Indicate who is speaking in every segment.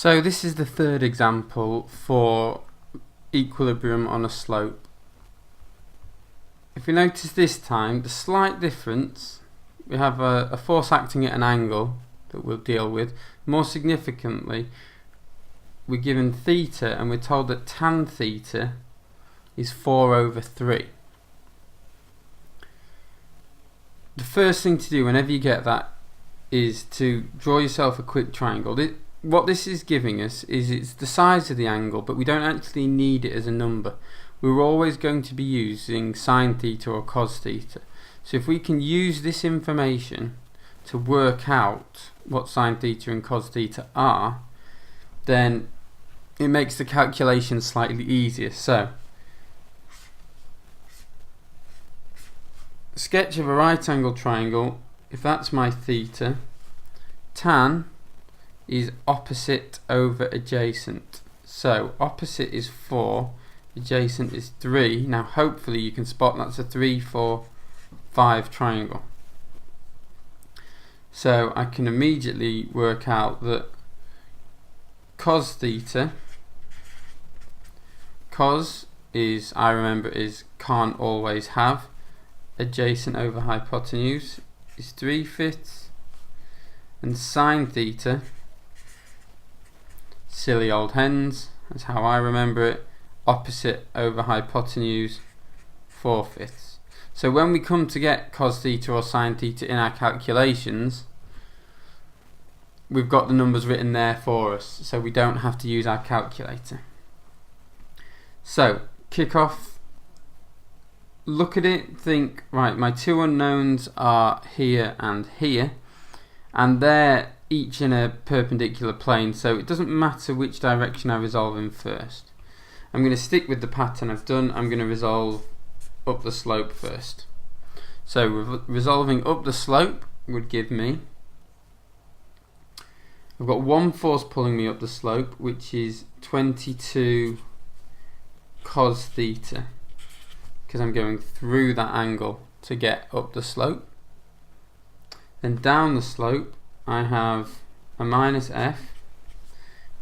Speaker 1: So this is the third example for equilibrium on a slope. If you notice this time, the slight difference, we have a force acting at an angle that we'll deal with. More significantly, we're given theta and we're told that tan theta is 4/3. The first thing to do whenever you get that is to draw yourself a quick triangle. What this is giving us is it's the size of the angle, but we don't actually need it as a number. We're always going to be using sine theta or cos theta. So if we can use this information to work out what sine theta and cos theta are, then it makes the calculation slightly easier. So, sketch of a right angle triangle. If that's my theta, tan is opposite over adjacent. So opposite is 4, adjacent is 3. Now hopefully you can spot that's a 3, 4, 5 triangle. So I can immediately work out that cos theta, cos is, I remember, is can't always have, adjacent over hypotenuse is 3/5, and sine theta, silly old hens, that's how I remember it, opposite over hypotenuse 4/5. So when we come to get cos theta or sine theta in our calculations, we've got the numbers written there for us, so we don't have to use our calculator. So kick off, look at it, think, right, my two unknowns are here and here, and they're each in a perpendicular plane, so it doesn't matter which direction I resolve in first. I'm going to stick with the pattern I've done. I'm going to resolve up the slope first. So resolving up the slope would give me, I've got one force pulling me up the slope, which is 22 cos theta, because I'm going through that angle to get up the slope. Then down the slope I have a minus f.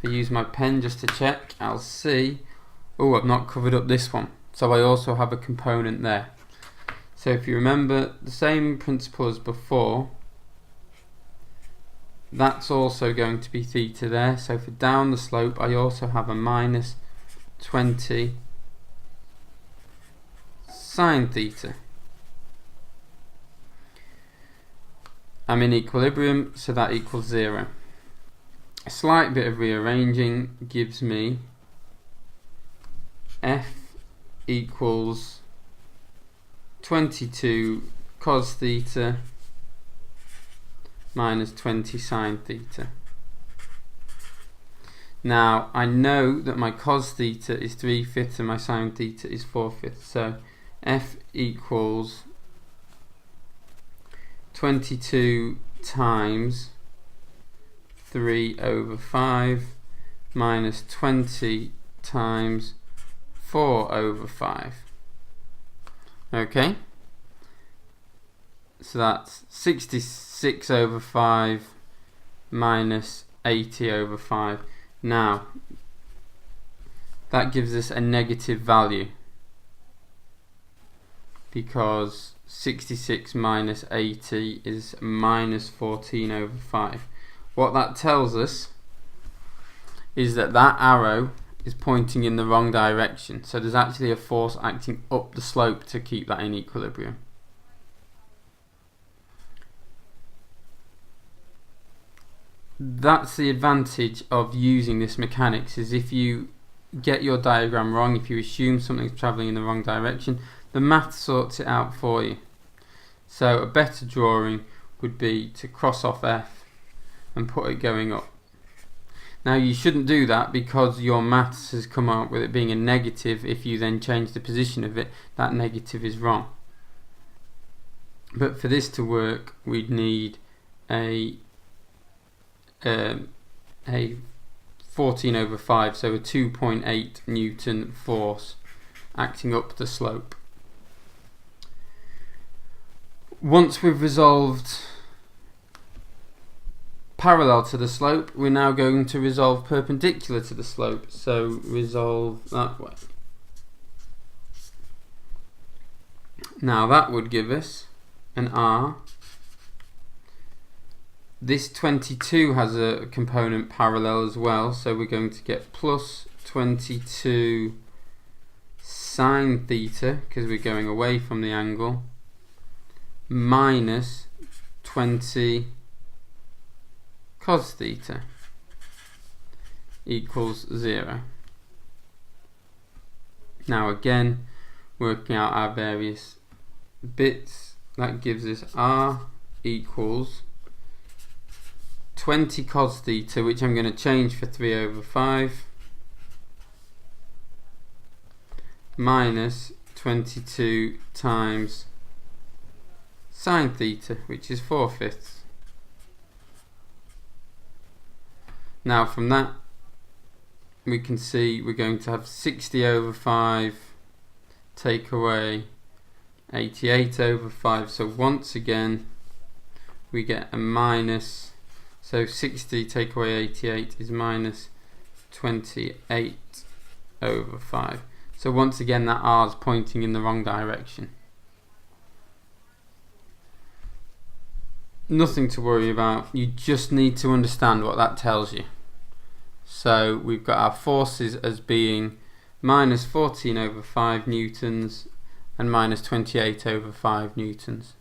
Speaker 1: If I use my pen just to check, I'll see, oh, I've not covered up this one, so I also have a component there. So if you remember the same principle as before, that's also going to be theta there. So for down the slope I also have a minus 20 sine theta. I'm in equilibrium, so that equals 0. A slight bit of rearranging gives me f equals 22 cos theta minus 20 sine theta. Now I know that my cos theta is 3/5 and my sine theta is 4/5, so f equals 22 times 3/5 minus 20 times 4/5. Okay, so that's 66/5 minus 80/5. Now that gives us a negative value, because 66 minus 80 is minus 14/5. What that tells us is that that arrow is pointing in the wrong direction, so there's actually a force acting up the slope to keep that in equilibrium. That's the advantage of using this mechanics, is if you get your diagram wrong, if you assume something's travelling in the wrong direction, the math sorts it out for you. So a better drawing would be to cross off f and put it going up. Now you shouldn't do that, because your maths has come out with it being a negative. If you then change the position of it, that negative is wrong. But for this to work, we'd need a 14/5, so a 2.8 Newton force acting up the slope. Once we've resolved parallel to the slope, we're now going to resolve perpendicular to the slope. So resolve that way. Now that would give us an r. This 22 has a component parallel as well, so we're going to get plus 22 sine theta, because we're going away from the angle, minus 20 cos theta equals 0. Now again, working out our various bits, that gives us r equals 20 cos theta, which I'm going to change for 3/5, minus 22 times sine theta, which is 4/5. Now from that we can see we're going to have 60/5 take away 88/5, so once again we get a minus, so 60 take away 88 is minus 28/5. So once again that r is pointing in the wrong direction. Nothing to worry about, you just need to understand what that tells you. So we've got our forces as being minus 14/5 newtons and minus 28/5 newtons.